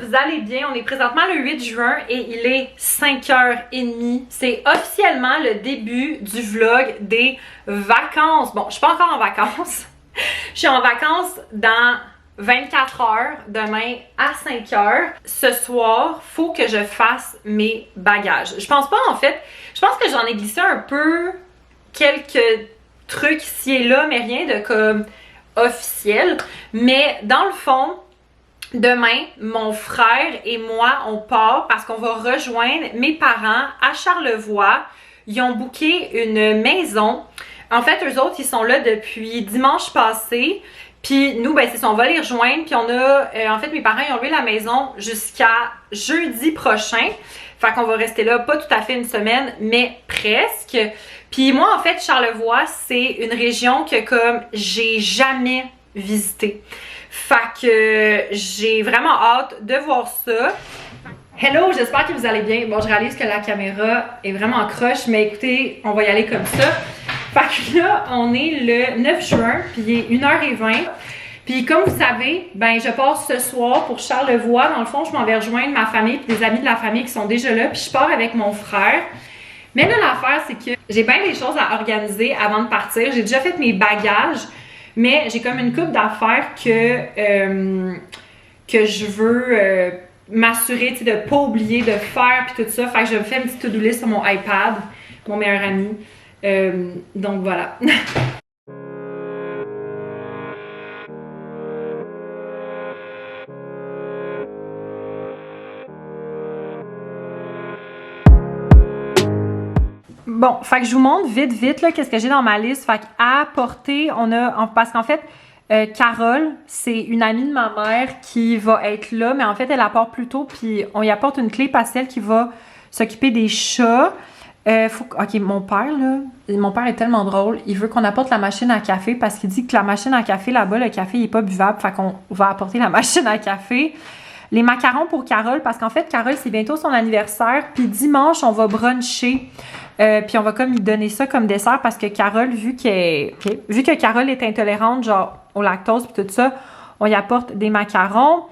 vous allez bien. On est présentement le 8 juin et il est 5h30. C'est officiellement le début du vlog des vacances. Bon, je suis pas encore en vacances. Je suis en vacances dans 24 heures, demain à 5 heures. Ce soir, faut que je fasse mes bagages. Je pense pas en fait, je pense que j'en ai glissé un peu quelques trucs ici et là, mais rien de comme officiel. Mais dans le fond, demain, mon frère et moi, on part parce qu'on va rejoindre mes parents à Charlevoix. Ils ont booké une maison. En fait, eux autres, ils sont là depuis dimanche passé. Puis nous, ben c'est ça, on va les rejoindre. Puis on a, en fait, mes parents, ils ont loué la maison jusqu'à jeudi prochain. Fait qu'on va rester là, pas tout à fait une semaine, mais presque. Puis moi, en fait, Charlevoix, c'est une région que comme j'ai jamais visitée. Fait que j'ai vraiment hâte de voir ça. Hello, j'espère que vous allez bien. Bon, je réalise que la caméra est vraiment en croche, mais écoutez, on va y aller comme ça. Fait que là, on est le 9 juin, puis il est 1h20. Puis comme vous savez, ben je pars ce soir pour Charlevoix. Dans le fond, je m'en vais rejoindre ma famille puis des amis de la famille qui sont déjà là. Puis je pars avec mon frère. Mais là, l'affaire, c'est que j'ai bien des choses à organiser avant de partir. J'ai déjà fait mes bagages, mais j'ai comme une couple d'affaires que je veux m'assurer de ne pas oublier de faire puis tout ça. Fait que je me fais une petite to-do list sur mon iPad, mon meilleur ami. Donc voilà. Bon, fait que je vous montre vite là qu'est-ce que j'ai dans ma liste. Fait qu'à apporter, on a, parce qu'en fait, Carole, c'est une amie de ma mère qui va être là, mais en fait, elle apporte plus tôt, puis on y apporte une clé pastel qui va s'occuper des chats. Ok, mon père est tellement drôle, il veut qu'on apporte la machine à café parce qu'il dit que la machine à café là-bas, le café il est pas buvable, fait qu'on va apporter la machine à café. Les macarons pour Carole, parce qu'en fait, Carole, c'est bientôt son anniversaire, puis dimanche, on va bruncher, puis on va comme lui donner ça comme dessert, parce que Carole, vu que Carole est intolérante, genre au lactose puis tout ça, on y apporte des macarons.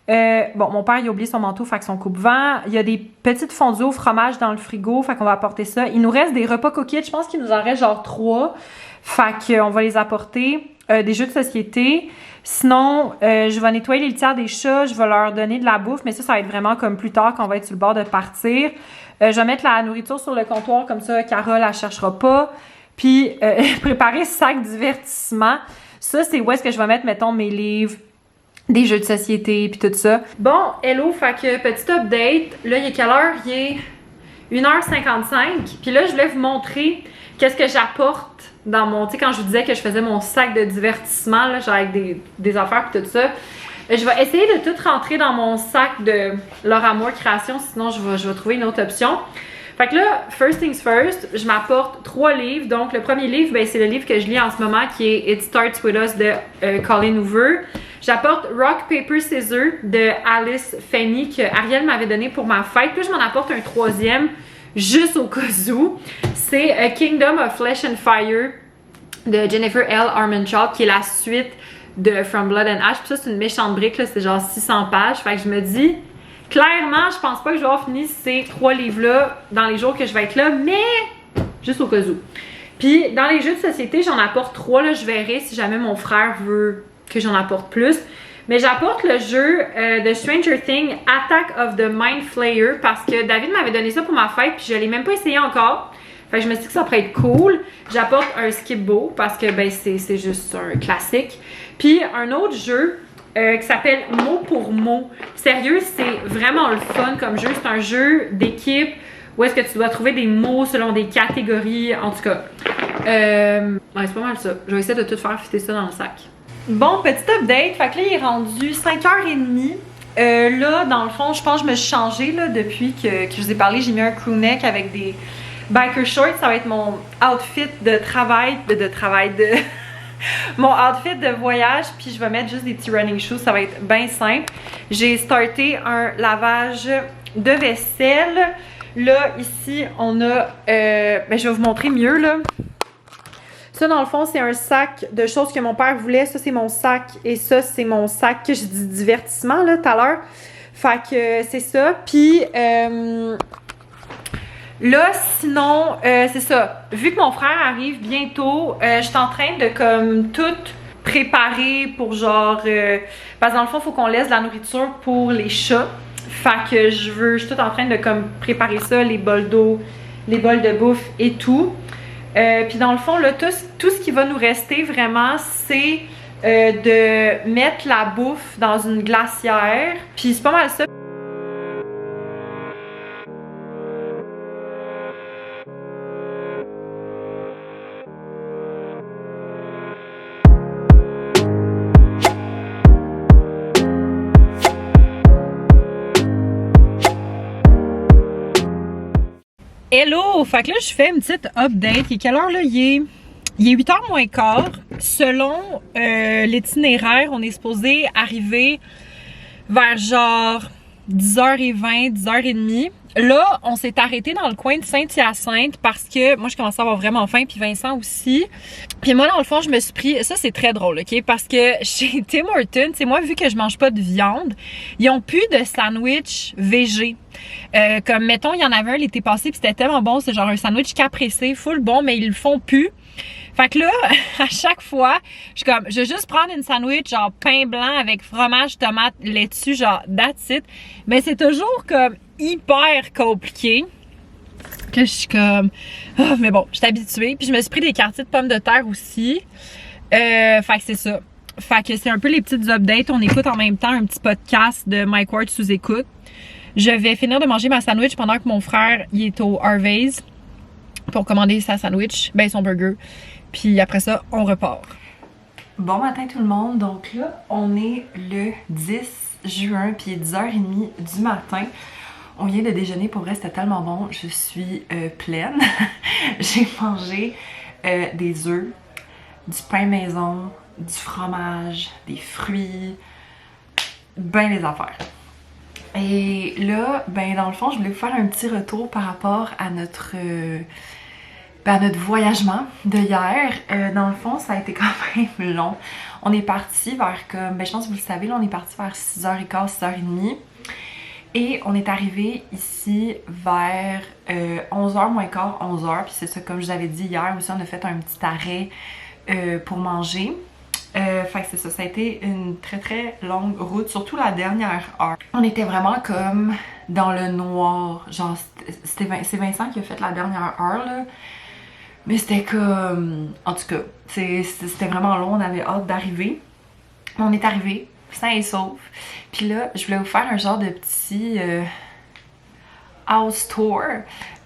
Bon, mon père, il a oublié son manteau, fait que son coupe-vent. Il y a des petites fondues au fromage dans le frigo, fait qu'on va apporter ça. Il nous reste des repas coquillettes, je pense qu'il nous en reste genre 3, fait qu'on va les apporter. Des jeux de société. Sinon, je vais nettoyer les litières des chats, je vais leur donner de la bouffe, mais ça va être vraiment comme plus tard quand on va être sur le bord de partir. Je vais mettre la nourriture sur le comptoir, comme ça, Carole, elle cherchera pas. Puis, préparer sac divertissement. Ça, c'est où est-ce que je vais mettre, mettons, mes livres, des jeux de société, puis tout ça. Bon, hello, fait que petit update. Là, il est quelle heure? Il est 1h55. Puis là, je voulais vous montrer qu'est-ce que j'apporte dans mon... Tu sais, quand je vous disais que je faisais mon sac de divertissement, là, genre avec des affaires et tout ça. Je vais essayer de tout rentrer dans mon sac de Leur Amour Création, sinon je vais trouver une autre option. Fait que là, first things first, je m'apporte 3 livres. Donc, le premier livre, ben, c'est le livre que je lis en ce moment, qui est It Starts With Us de Colleen Hoover. J'apporte Rock, Paper, Scissors de Alice Fanny, que Ariel m'avait donné pour ma fête. Puis je m'en apporte un 3e, juste au cas où. C'est A Kingdom of Flesh and Fire de Jennifer L. Armentrout, qui est la suite de From Blood and Ash. Puis ça, c'est une méchante brique, là, c'est genre 600 pages. Fait que je me dis, clairement, je pense pas que je vais avoir fini ces 3 livres-là dans les jours que je vais être là, mais juste au cas où. Puis dans les jeux de société, j'en apporte 3, là, je verrai si jamais mon frère veut que j'en apporte plus. Mais j'apporte le jeu de Stranger Things, Attack of the Mind Flayer, parce que David m'avait donné ça pour ma fête, puis je l'ai même pas essayé encore. Fait que je me suis dit que ça pourrait être cool. J'apporte un Skip-Bo, parce que ben c'est juste un classique. Puis un autre jeu qui s'appelle Mot pour mot. Sérieux, c'est vraiment le fun comme jeu. C'est un jeu d'équipe où est-ce que tu dois trouver des mots selon des catégories. En tout cas, ouais, c'est pas mal ça. Je vais essayer de tout faire fitter ça dans le sac. Bon, petit update. Fait que là, il est rendu 5h30. Là, dans le fond, je pense que je me suis changée là, depuis que je vous ai parlé. J'ai mis un crewneck avec des biker shorts. Ça va être mon outfit de travail. Mon outfit de voyage. Puis je vais mettre juste des petits running shoes. Ça va être bien simple. J'ai starté un lavage de vaisselle. Là, ici, on a... ben, je vais vous montrer mieux, là. Ça, dans le fond, c'est un sac de choses que mon père voulait. Ça, c'est mon sac. Et ça, c'est mon sac que je dis divertissement, là, tout à l'heure. Fait que c'est ça. Puis là, sinon, c'est ça. Vu que mon frère arrive bientôt, je suis en train de comme tout préparer pour genre... parce que dans le fond, il faut qu'on laisse de la nourriture pour les chats. Fait que je suis tout en train de comme préparer ça, les bols d'eau, les bols de bouffe et tout. Puis dans le fond, là, tout ce qui va nous rester vraiment, c'est de mettre la bouffe dans une glacière. Puis c'est pas mal ça. Hello! Fait que là, je fais une petite update. Il est quelle heure là? Il est 8h moins quart. Selon l'itinéraire, on est supposé arriver vers genre 10h20, 10h30. Là, on s'est arrêté dans le coin de Saint-Hyacinthe parce que moi, je commençais à avoir vraiment faim, puis Vincent aussi. Puis moi, dans le fond, je me suis pris... Ça, c'est très drôle, OK? Parce que chez Tim Hortons, tu sais, moi, vu que je mange pas de viande, ils ont plus de sandwich végé. Comme, mettons, il y en avait un l'été passé, puis c'était tellement bon. C'est genre un sandwich capressé, full bon, mais ils le font plus. Fait que là, à chaque fois, je vais juste prendre une sandwich genre pain blanc avec fromage, tomate, laitue, genre that's it. Mais c'est toujours comme hyper compliqué. Que je suis comme... Oh, mais bon, je suis habituée. Puis je me suis pris des quartiers de pommes de terre aussi. Fait que c'est ça. Fait que c'est un peu les petites updates. On écoute en même temps un petit podcast de Mike Ward sous écoute. Je vais finir de manger ma sandwich pendant que mon frère il est au Harvey's pour commander sa sandwich, ben son burger. Puis après ça, on repart. Bon matin tout le monde. Donc là, on est le 10 juin, puis il est 10h30 du matin. On vient de déjeuner, pour vrai, c'était tellement bon. Je suis pleine. J'ai mangé des œufs, du pain maison, du fromage, des fruits, ben les affaires. Et là, ben dans le fond, je voulais vous faire un petit retour par rapport à notre voyagement de hier. Dans le fond, ça a été quand même long. On est parti vers comme, ben je pense que vous le savez, là, on est parti vers 6h15, 6h30. Et on est arrivé ici vers 11h moins quart, 11h. Puis c'est ça, comme je vous avais dit hier aussi, on a fait un petit arrêt pour manger. Fait que c'est ça, ça a été une très très longue route, surtout la dernière heure. On était vraiment comme dans le noir, genre c'est Vincent qui a fait la dernière heure là, mais c'était comme, en tout cas, c'était vraiment long, on avait hâte d'arriver. On est arrivé, sain et sauf. Puis là, je voulais vous faire un genre de petit house tour,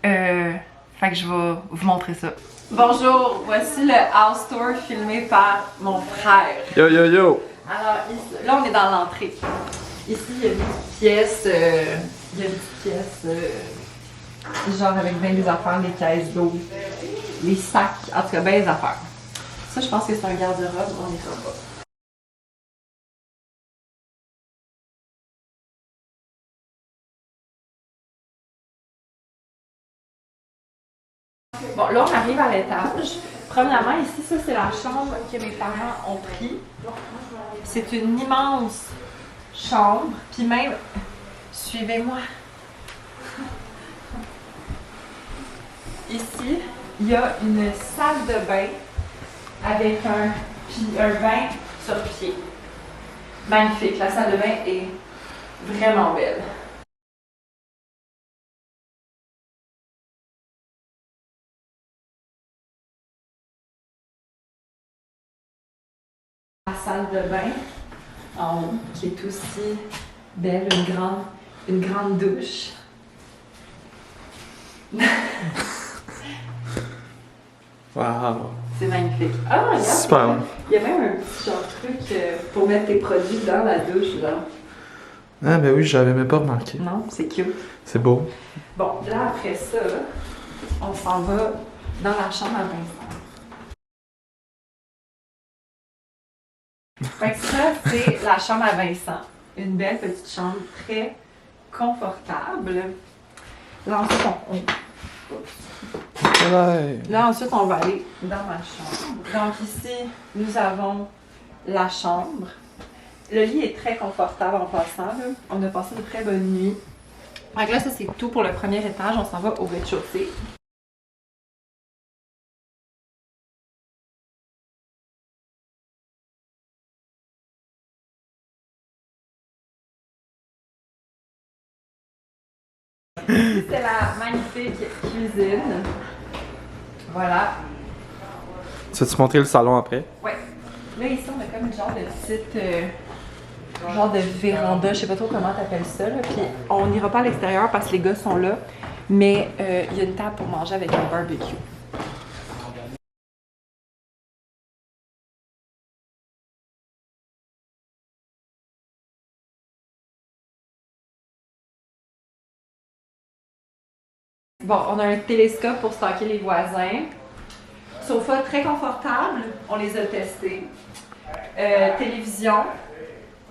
fait que je vais vous montrer ça. Bonjour, voici le house tour filmé par mon frère. Yo yo yo! Alors ici, là on est dans l'entrée. Ici il y a une petite pièce, genre avec bien des affaires, des caisses d'eau, les sacs, en tout cas bien des affaires. Ça je pense que c'est un garde-robe, on est pas. Bon, là, on arrive à l'étage. Premièrement, ici, ça, c'est la chambre que mes parents ont pris. C'est une immense chambre. Puis même, suivez-moi. Ici, il y a une salle de bain avec un bain sur pied. Magnifique. La salle de bain est vraiment belle. La salle de bain en haut, qui est aussi belle, une grande douche. Wow! C'est magnifique. Ah, regarde! Super! Il y a même un petit genre truc pour mettre tes produits dans la douche, là. Ah ben oui, j'avais même pas remarqué. Non, c'est cute. C'est beau. Bon, là, après ça, on s'en va dans la chambre à Vincent. Fait que ça, c'est la chambre à Vincent. Une belle petite chambre très confortable. Là, ensuite, Là, ensuite, on va aller dans ma chambre. Donc ici, nous avons la chambre. le lit est très confortable en passant. Là. On a passé de très bonnes nuits. Donc là, ça c'est tout pour le premier étage. On s'en va au rez-de-chaussée. Ici, c'est la magnifique cuisine. Voilà. Tu vas-tu montrer le salon après? Ouais. Là, ici, on a comme une genre de petite... genre de véranda, je sais pas trop comment t'appelles ça, là. Puis on n'ira pas à l'extérieur parce que les gars sont là, mais il y a une table pour manger avec un barbecue. Bon, on a un télescope pour stocker les voisins. Sofa très confortable, on les a testés. Télévision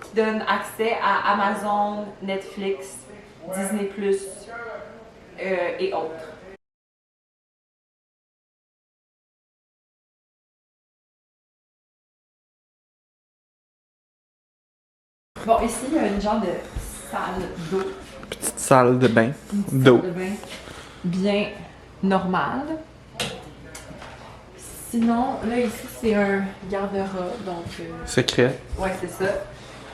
qui donne accès à Amazon, Netflix, Disney+, et autres. Bon, ici, il y a une genre de salle d'eau. Petite salle de bain Une d'eau. salle de bain bien normale. Sinon, là, ici, c'est un garde-robe, donc... Secret. ouais, c'est ça.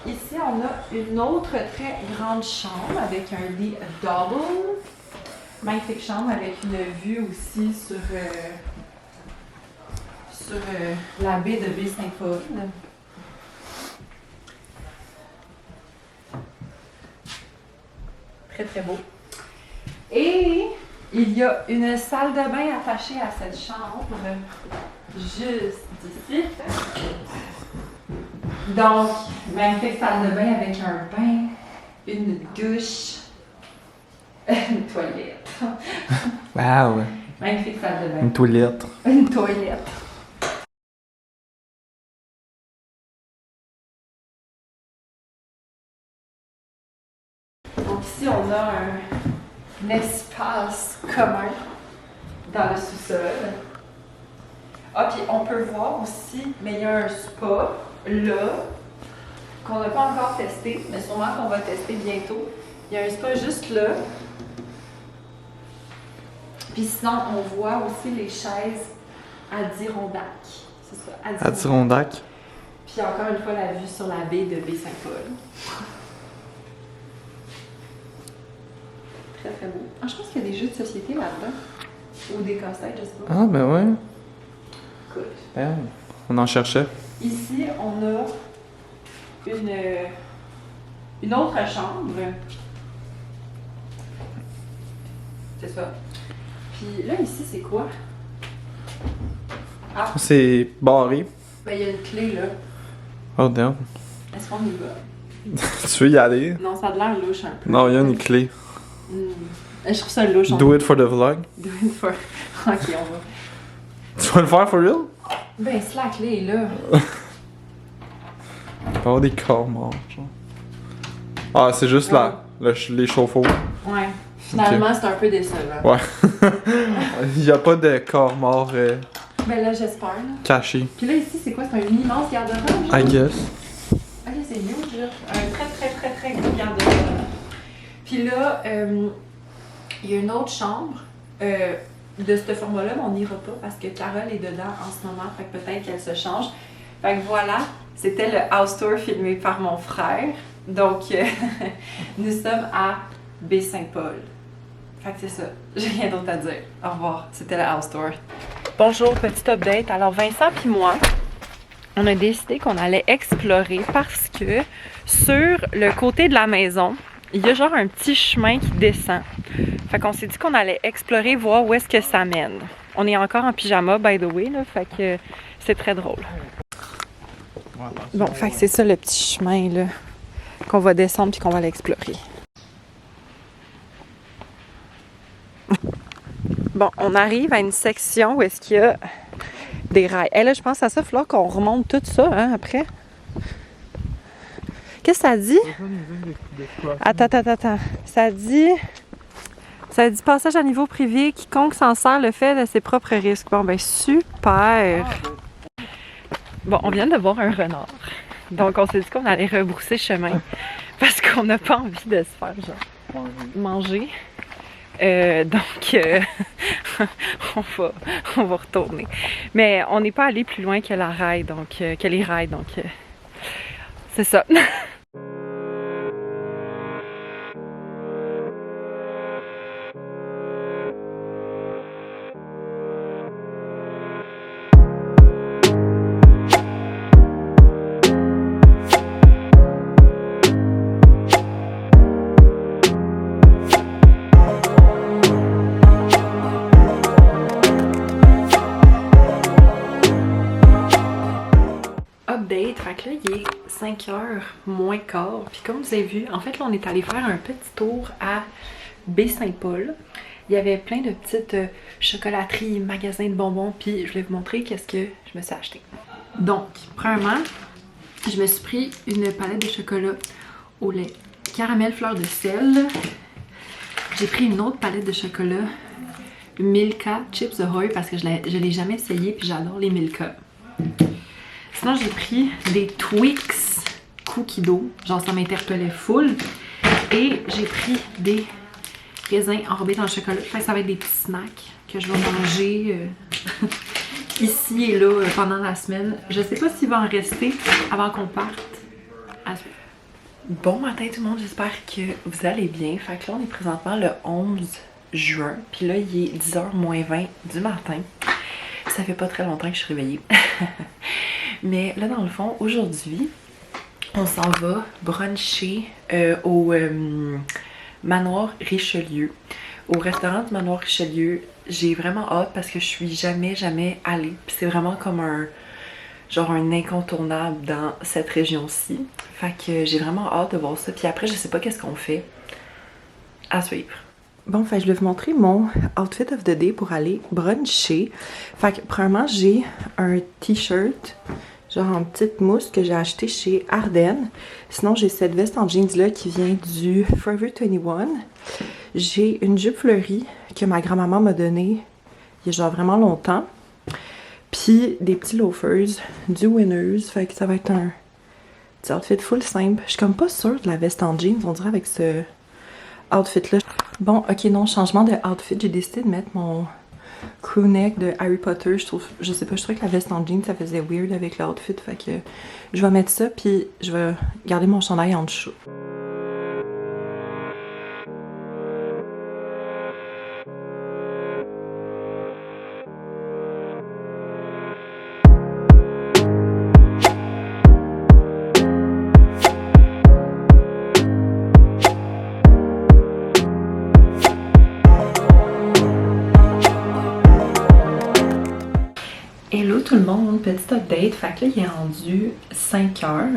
Ici, on a une autre très grande chambre avec un lit double. Magnifique chambre avec une vue aussi sur la baie de Baie-Saint-Paul. Très, très beau. Et il y a une salle de bain attachée à cette chambre, juste ici. Donc, magnifique salle de bain avec un bain, une douche, une toilette. Wow! Magnifique salle de bain. Une toilette. Une toilette. Donc ici, on a un espace commun dans le sous-sol. Ah, puis on peut voir aussi, mais il y a un spa là, qu'on n'a pas encore testé, mais sûrement qu'on va tester bientôt. Il y a un spa juste là. Puis sinon, on voit aussi les chaises Adirondack. C'est ça, Adirondack. Puis encore une fois, la vue sur la baie de Baie-Saint-Paul. Très, très beau. Ah, je pense qu'il y a des jeux de société là-dedans. Ou des casse-têtes, je sais pas. Ah, ben ouais. Écoute. Ben, on en cherchait. Ici, on a une autre chambre. C'est ça. Puis là, ici, c'est quoi? Ah, C'est barré. ben il y a une clé là. Oh, damn. Est-ce qu'on y va? Tu veux y aller? Non, ça a l'air louche un peu. Non, il y a une clé. Je trouve ça louche. Do it for the vlog. Do it for... Ok, on va. Tu vas le faire for real? Ben, si la clé est là. Il va y avoir des corps morts, genre. Ah, c'est juste là, les chauffe-eau. Ouais. Finalement, c'est un peu décevant. Ouais. Il n'y a pas de corps mort Ben là, j'espère. Là. caché. Puis là, ici, c'est quoi? C'est un immense garde-robe? I guess. Ok, c'est huge, là. Un très, très, très, très gros garde-robe. Puis là, il y a une autre chambre de ce format-là, mais on n'ira pas parce que Carole est dedans en ce moment, fait que peut-être qu'elle se change. Fait que voilà, c'était le house tour filmé par mon frère. Donc, nous sommes à Baie-Saint-Paul. Fait que c'est ça, j'ai rien d'autre à dire. Au revoir, c'était le house tour. Bonjour, petit update. Alors, Vincent puis moi, on a décidé qu'on allait explorer parce que sur le côté de la maison, il y a genre un petit chemin qui descend. Fait qu'on s'est dit qu'on allait explorer, voir où est-ce que ça mène. On est encore en pyjama, by the way, là, fait que c'est très drôle. Bon, fait que c'est ça le petit chemin, là, qu'on va descendre puis qu'on va l'explorer. Bon, on arrive à une section où est-ce qu'il y a des rails. Et là, je pense à ça, il va falloir qu'on remonte tout ça, hein, après. Qu'est-ce que ça dit? Attends. Ça dit passage à niveau privé, quiconque s'en sert le fait de ses propres risques. Bon, ben super! Bon, on vient de voir un renard. Donc on s'est dit qu'on allait rebrousser chemin parce qu'on n'a pas envie de se faire genre manger. On va retourner. Mais on n'est pas allé plus loin que la rail, donc que les rails, donc c'est ça. Update, fait que là il est 5h moins quart, puis comme vous avez vu, en fait là on est allé faire un petit tour à Baie-Saint-Paul. Il y avait plein de petites chocolateries, magasins de bonbons, puis je vais vous montrer qu'est-ce que je me suis acheté. Donc, premièrement, je me suis pris une palette de chocolat au lait caramel fleur de sel. J'ai pris une autre palette de chocolat Milka Chips Ahoy parce que je l'ai jamais essayé puis j'adore les Milka. Sinon, j'ai pris des Twix Cookie Dough, genre ça m'interpellait full. Et j'ai pris des raisins enrobés dans le chocolat. Enfin, ça va être des petits snacks que je vais manger ici et là pendant la semaine. Je sais pas s'il va en rester avant qu'on parte. À suivre. Bon matin tout le monde, j'espère que vous allez bien. Fait que là, on est présentement le 11 juin. Puis là, il est 10h moins 20 du matin. Ça fait pas très longtemps que je suis réveillée. Mais là, dans le fond, aujourd'hui, on s'en va bruncher au Manoir Richelieu. Au restaurant du Manoir Richelieu, j'ai vraiment hâte parce que je suis jamais allée. Puis c'est vraiment comme un incontournable dans cette région-ci. Fait que j'ai vraiment hâte de voir ça. Puis après, je sais pas qu'est-ce qu'on fait. À suivre. Bon, fait, je vais vous montrer mon outfit of the day pour aller bruncher. Fait que, premièrement, j'ai un t-shirt, genre en petite mousse que j'ai acheté chez Ardennes. Sinon, j'ai cette veste en jeans là qui vient du Forever 21. J'ai une jupe fleurie que ma grand-maman m'a donnée il y a genre vraiment longtemps. Puis des petits loafers du Winners. Fait que ça va être un petit outfit full simple. Je suis comme pas sûre de la veste en jeans, on dirait avec ce outfit-là. Bon, ok, non, changement de outfit. J'ai décidé de mettre mon crewneck de Harry Potter. Je trouvais que la veste en jeans, ça faisait weird avec l'outfit. Fait que je vais mettre ça, puis je vais garder mon chandail en dessous. Hello tout le monde, petit update, fait que là il est rendu 5h,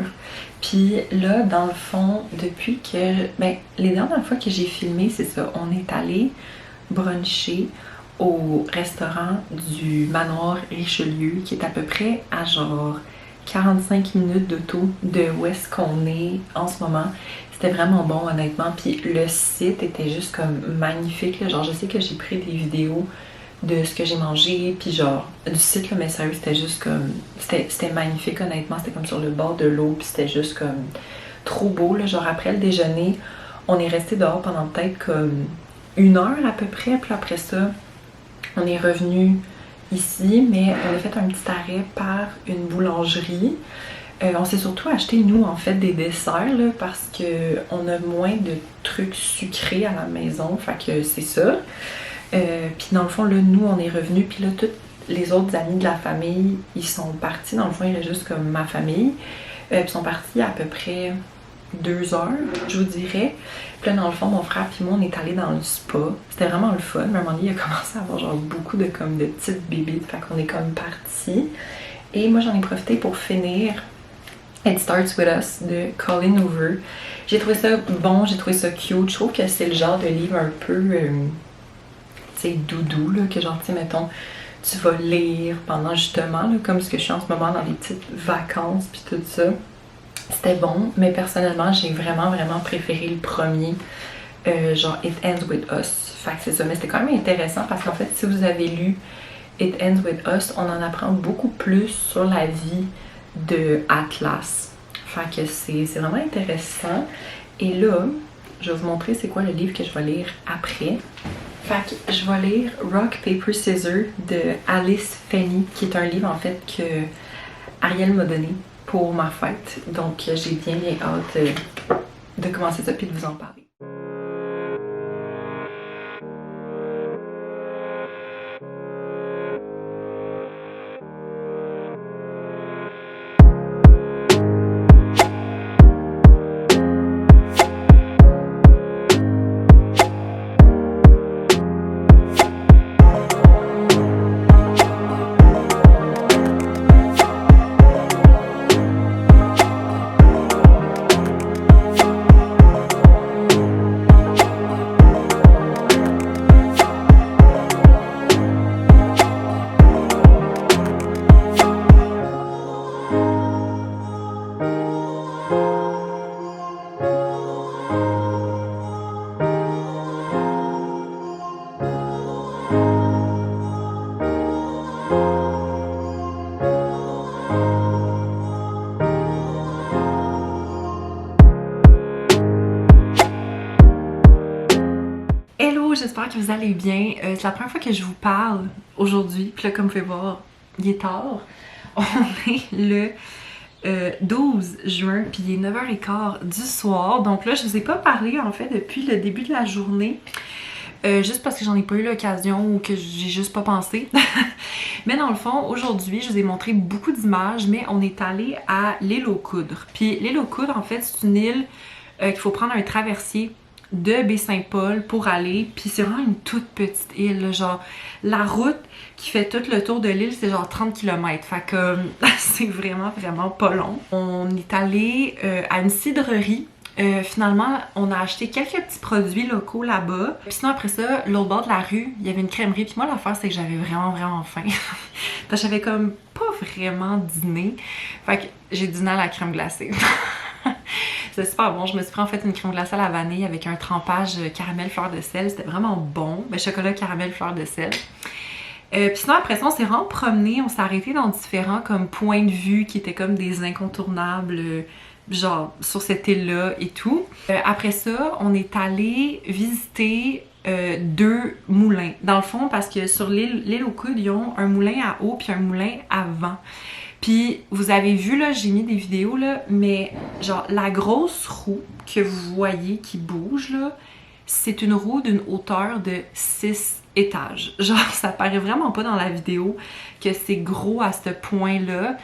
puis là dans le fond, depuis que, les dernières fois que j'ai filmé, c'est ça, on est allé bruncher au restaurant du Manoir Richelieu, qui est à peu près à genre 45 minutes d'auto de où est-ce qu'on est en ce moment. C'était vraiment bon honnêtement, puis le site était juste comme magnifique, là. Genre je sais que j'ai pris des vidéos de ce que j'ai mangé, puis genre du site là, mais sérieux c'était juste comme, c'était magnifique honnêtement, c'était comme sur le bord de l'eau, puis c'était juste comme trop beau là. Genre après le déjeuner, on est resté dehors pendant peut-être comme 1 heure à peu près, puis après ça on est revenu ici, mais on a fait un petit arrêt par une boulangerie. On s'est surtout acheté nous en fait des desserts là, parce que on a moins de trucs sucrés à la maison, fait que c'est ça. Puis dans le fond, là, nous, on est revenus, puis là, tous les autres amis de la famille, ils sont partis. Dans le fond, il y a juste comme ma famille. Puis ils sont partis à peu près 2 heures, je vous dirais. Puis là, dans le fond, mon frère puis moi, on est allés dans le spa. C'était vraiment le fun. À un moment donné, il a commencé à avoir genre beaucoup de comme de petites bébites. Fait qu'on est comme partis. Et moi, j'en ai profité pour finir It Starts With Us de Colin Hoover. J'ai trouvé ça bon, j'ai trouvé ça cute. Je trouve que c'est le genre de livre un peu... doudou, là, que genre, tu sais, mettons, tu vas lire pendant justement, là, comme ce que je suis en ce moment dans les petites vacances puis tout ça. C'était bon, mais personnellement, j'ai vraiment préféré le premier, genre It Ends With Us. Fait que c'est ça, mais c'était quand même intéressant parce qu'en fait, si vous avez lu It Ends With Us, on en apprend beaucoup plus sur la vie de Atlas. Fait que c'est vraiment intéressant. Et là, je vais vous montrer c'est quoi le livre que je vais lire après. Fait que je vais lire Rock, Paper, Scissors de Alice Fanny, qui est un livre en fait que Ariel m'a donné pour ma fête. Donc j'ai bien hâte de commencer ça puis de vous en parler. J'espère que vous allez bien. C'est la première fois que je vous parle aujourd'hui. Puis là, comme vous pouvez voir, il est tard. On est le 12 juin, puis il est 9h15 du soir. Donc là, je vous ai pas parlé en fait depuis le début de la journée. Juste parce que j'en ai pas eu l'occasion ou que j'ai juste pas pensé. Mais dans le fond, aujourd'hui, je vous ai montré beaucoup d'images, mais on est allé à l'île aux Coudres. Puis l'île aux Coudres, en fait, c'est une île qu'il faut prendre un traversier de Baie-Saint-Paul pour aller, puis c'est vraiment une toute petite île, là, genre la route qui fait tout le tour de l'île c'est genre 30 km, fait que c'est vraiment pas long. On est allé à une cidrerie, finalement on a acheté quelques petits produits locaux là-bas, puis sinon après ça, l'autre bord de la rue, il y avait une crèmerie, puis moi l'affaire c'est que j'avais vraiment faim, parce que j'avais comme pas vraiment dîné, fait que j'ai dîné à la crème glacée. C'était super bon. Je me suis pris en fait une crème glacée à la vanille avec un trempage caramel fleur de sel. C'était vraiment bon. Ben, chocolat caramel fleur de sel. Puis sinon après ça on s'est vraiment promené. On s'est arrêté dans différents comme points de vue qui étaient comme des incontournables genre sur cette île-là et tout. Après ça on est allé visiter 2 moulins. Dans le fond parce que sur l'île aux Coudres ils ont un moulin à eau puis un moulin à vent. Puis vous avez vu là, j'ai mis des vidéos là, mais genre la grosse roue que vous voyez qui bouge là, c'est une roue d'une hauteur de 6 étages. Genre ça paraît vraiment pas dans la vidéo que c'est gros à ce point-là,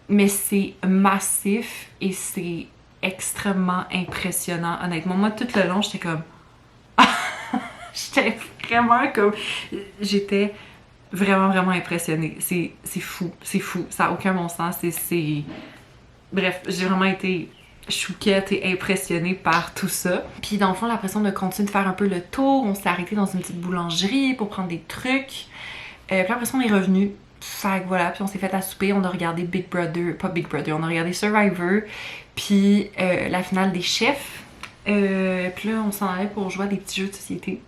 mais c'est massif et c'est extrêmement impressionnant. Honnêtement, moi tout le long j'étais comme... j'étais vraiment comme... J'étais... vraiment impressionnée. C'est fou, ça n'a aucun bon sens. Bref, j'ai vraiment été chouquette et impressionnée par tout ça. Puis dans le fond, l'impression de continuer de faire un peu le tour. On s'est arrêté dans une petite boulangerie pour prendre des trucs. Puis après ça, on est revenu. Fait que voilà, puis on s'est fait à souper. On a regardé Big Brother, pas Big Brother, on a regardé Survivor. Puis la finale des chefs. Puis là, on s'en allait pour jouer à des petits jeux de société.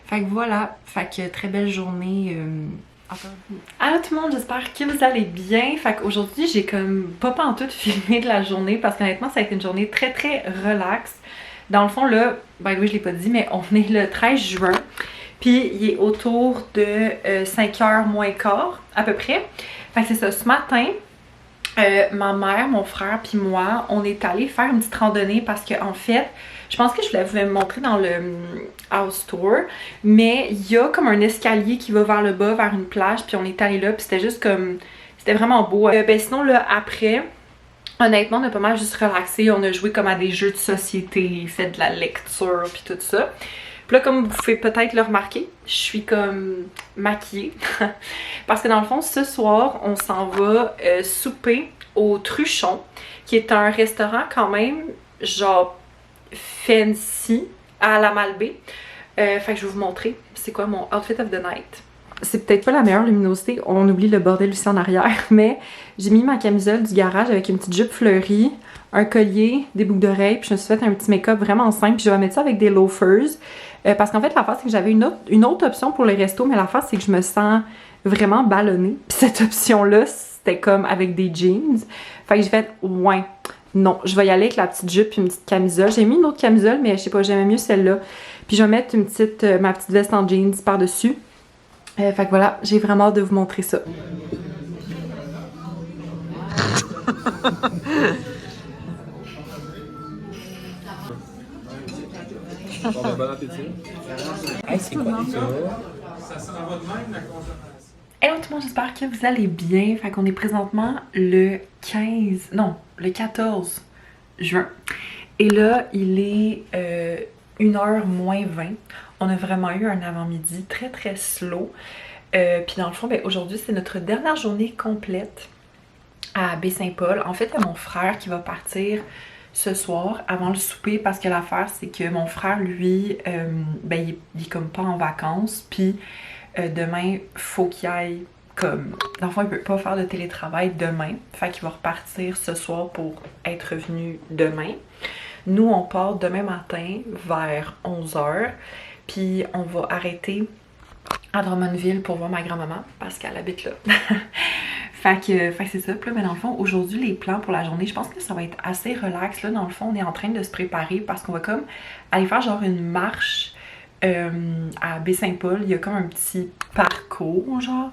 Fait que voilà, fait que très belle journée. Allô tout le monde, j'espère que vous allez bien. Fait qu'aujourd'hui, j'ai comme pas pantoute filmé de la journée parce qu'honnêtement, ça a été une journée très relax. Dans le fond, là, by the way, je l'ai pas dit, mais on est le 13 juin. Puis il est autour de 5h moins quart à peu près. Fait que c'est ça, ce matin, ma mère, mon frère puis moi, on est allé faire une petite randonnée parce que en fait, je pense que je vous l'avais montré dans le house tour, mais il y a comme un escalier qui va vers le bas, vers une plage, puis on est allé là, puis c'était juste comme, c'était vraiment beau. Ben sinon là, après, honnêtement, on a pas mal juste relaxé, on a joué comme à des jeux de société, fait de la lecture, puis tout ça. Puis là, comme vous pouvez peut-être le remarquer, je suis comme maquillée. Parce que dans le fond, ce soir, on s'en va souper au Truchon, qui est un restaurant quand même, genre, fancy, à la Malbaie. Fait que je vais vous montrer c'est quoi mon outfit of the night. C'est peut-être pas la meilleure luminosité, on oublie le bordel aussi en arrière, mais j'ai mis ma camisole du garage avec une petite jupe fleurie, un collier, des boucles d'oreilles, puis je me suis fait un petit make-up vraiment simple, puis je vais mettre ça avec des loafers. Parce qu'en fait, l'affaire, c'est que j'avais une autre option pour les restos, mais l'affaire, c'est que je me sens vraiment ballonnée. Puis cette option-là, c'était comme avec des jeans. Fait que j'ai fait, ouais, non, je vais y aller avec la petite jupe et une petite camisole. J'ai mis une autre camisole, mais je sais pas, j'aimais mieux celle-là. Puis je vais mettre une petite, ma petite veste en jeans par-dessus. Fait que voilà, j'ai vraiment hâte de vous montrer ça. Bon appétit. Hey, c'est quoi ça? Hello tout le monde, j'espère que vous allez bien. Fait qu'on est présentement le 14 juin. Et là, il est 1h moins 20. On a vraiment eu un avant-midi très très slow. Puis dans le fond, ben, aujourd'hui, c'est notre dernière journée complète à Baie-Saint-Paul. En fait, il y a mon frère qui va partir ce soir avant le souper parce que l'affaire, c'est que mon frère, lui, ben, il est comme pas en vacances. Puis demain, faut qu'il aille comme... Dans le fond, il peut pas faire de télétravail demain. Fait qu'il va repartir ce soir pour être revenu demain. Nous, on part demain matin vers 11h. Puis on va arrêter à Drummondville pour voir ma grand-maman parce qu'elle habite là. Fait que c'est ça. Puis là, mais dans le fond, aujourd'hui, les plans pour la journée, je pense que ça va être assez relax. Là, dans le fond, on est en train de se préparer parce qu'on va comme aller faire genre une marche à Baie-Saint-Paul. Il y a comme un petit parcours, genre.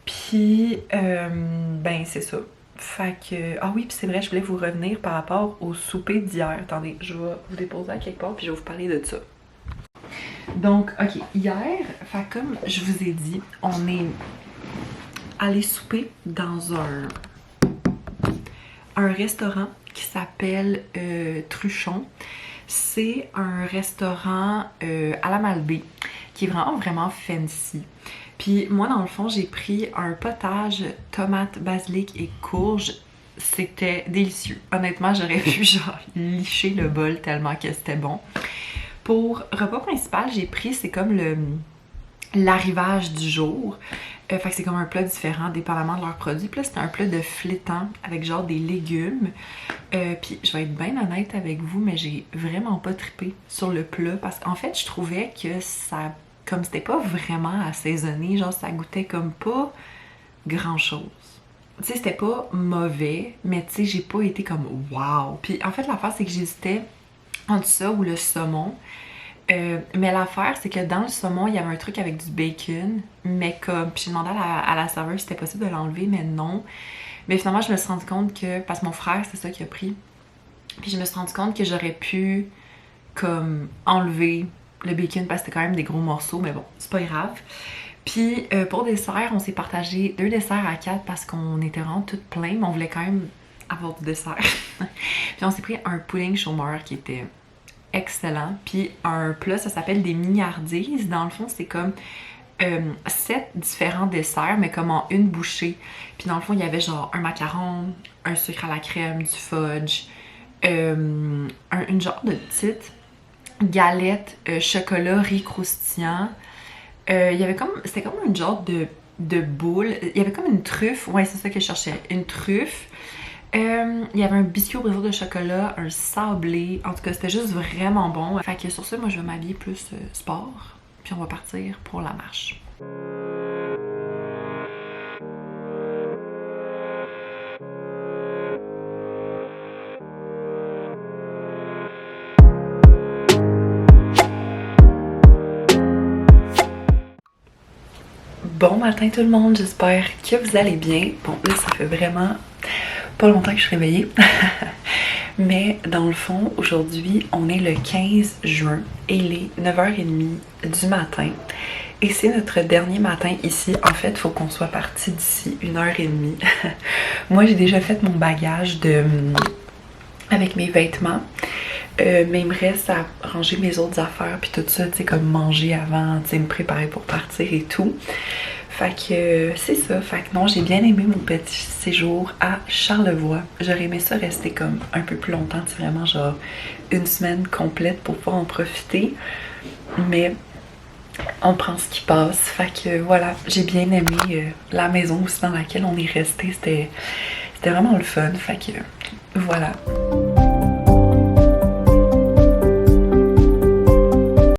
Puis, ben, c'est ça. Fait que... Ah oui, puis c'est vrai, je voulais vous revenir par rapport au souper d'hier. Attendez, je vais vous déposer à quelque part puis je vais vous parler de ça. Donc, ok, hier, fait comme je vous ai dit, on est allé souper dans un restaurant qui s'appelle Truchon. C'est un restaurant à la Malbaie qui est vraiment fancy. Puis moi, dans le fond, j'ai pris un potage tomate, basilic et courge. C'était délicieux. Honnêtement, j'aurais pu genre licher le bol tellement que c'était bon. Pour repas principal, j'ai pris, c'est comme l'arrivage du jour. Fait que c'est comme un plat différent dépendamment de leurs produits. Puis là, c'était un plat de flétan avec genre des légumes. Puis je vais être bien honnête avec vous, mais j'ai vraiment pas trippé sur le plat. Parce qu'en fait, je trouvais que ça... Comme c'était pas vraiment assaisonné, genre ça goûtait comme pas grand chose. Tu sais, c'était pas mauvais, mais tu sais, j'ai pas été comme wow. Puis en fait, l'affaire, c'est que j'hésitais entre ça ou le saumon. Mais l'affaire, c'est que dans le saumon, il y avait un truc avec du bacon, mais comme... Puis j'ai demandé à la serveuse si c'était possible de l'enlever, mais non. Mais finalement, je me suis rendu compte que... Parce que mon frère, c'est ça qu'il a pris. Puis je me suis rendu compte que j'aurais pu, comme, enlever le bacon parce que c'était quand même des gros morceaux, mais bon, c'est pas grave. Puis pour dessert, on s'est partagé 2 desserts à 4 parce qu'on était vraiment toutes pleins, mais on voulait quand même avoir du dessert. Puis on s'est pris un pudding chômeur qui était excellent. Puis un plat, ça s'appelle des mignardises. Dans le fond, c'est comme 7 différents desserts, mais comme en une bouchée. Puis dans le fond, il y avait genre un macaron, un sucre à la crème, du fudge, une genre de petite galette chocolat riz croustillant. Il y avait comme... C'était comme une genre de boule. Il y avait comme une truffe. Ouais, c'est ça que je cherchais. Une truffe. Il y avait un biscuit au brisure de chocolat, un sablé. En tout cas, c'était juste vraiment bon. Fait que sur ça, moi, je vais m'habiller plus sport. Puis on va partir pour la marche. Bon matin tout le monde, j'espère que vous allez bien. Bon là ça fait vraiment pas longtemps que je suis réveillée. Mais dans le fond, aujourd'hui on est le 15 juin et il est 9h30 du matin. Et c'est notre dernier matin ici. En fait, il faut qu'on soit parti d'ici 1h30. Moi j'ai déjà fait mon bagage avec mes vêtements. Mais il me reste à ranger mes autres affaires puis tout ça, tu sais, comme manger avant, tu sais, me préparer pour partir et tout. Fait que c'est ça. Fait que non, j'ai bien aimé mon petit séjour à Charlevoix. J'aurais aimé ça rester comme un peu plus longtemps, tu sais, vraiment genre une semaine complète pour pouvoir en profiter. Mais on prend ce qui passe. Fait que voilà, j'ai bien aimé la maison aussi dans laquelle on est resté. C'était vraiment le fun. Fait que voilà.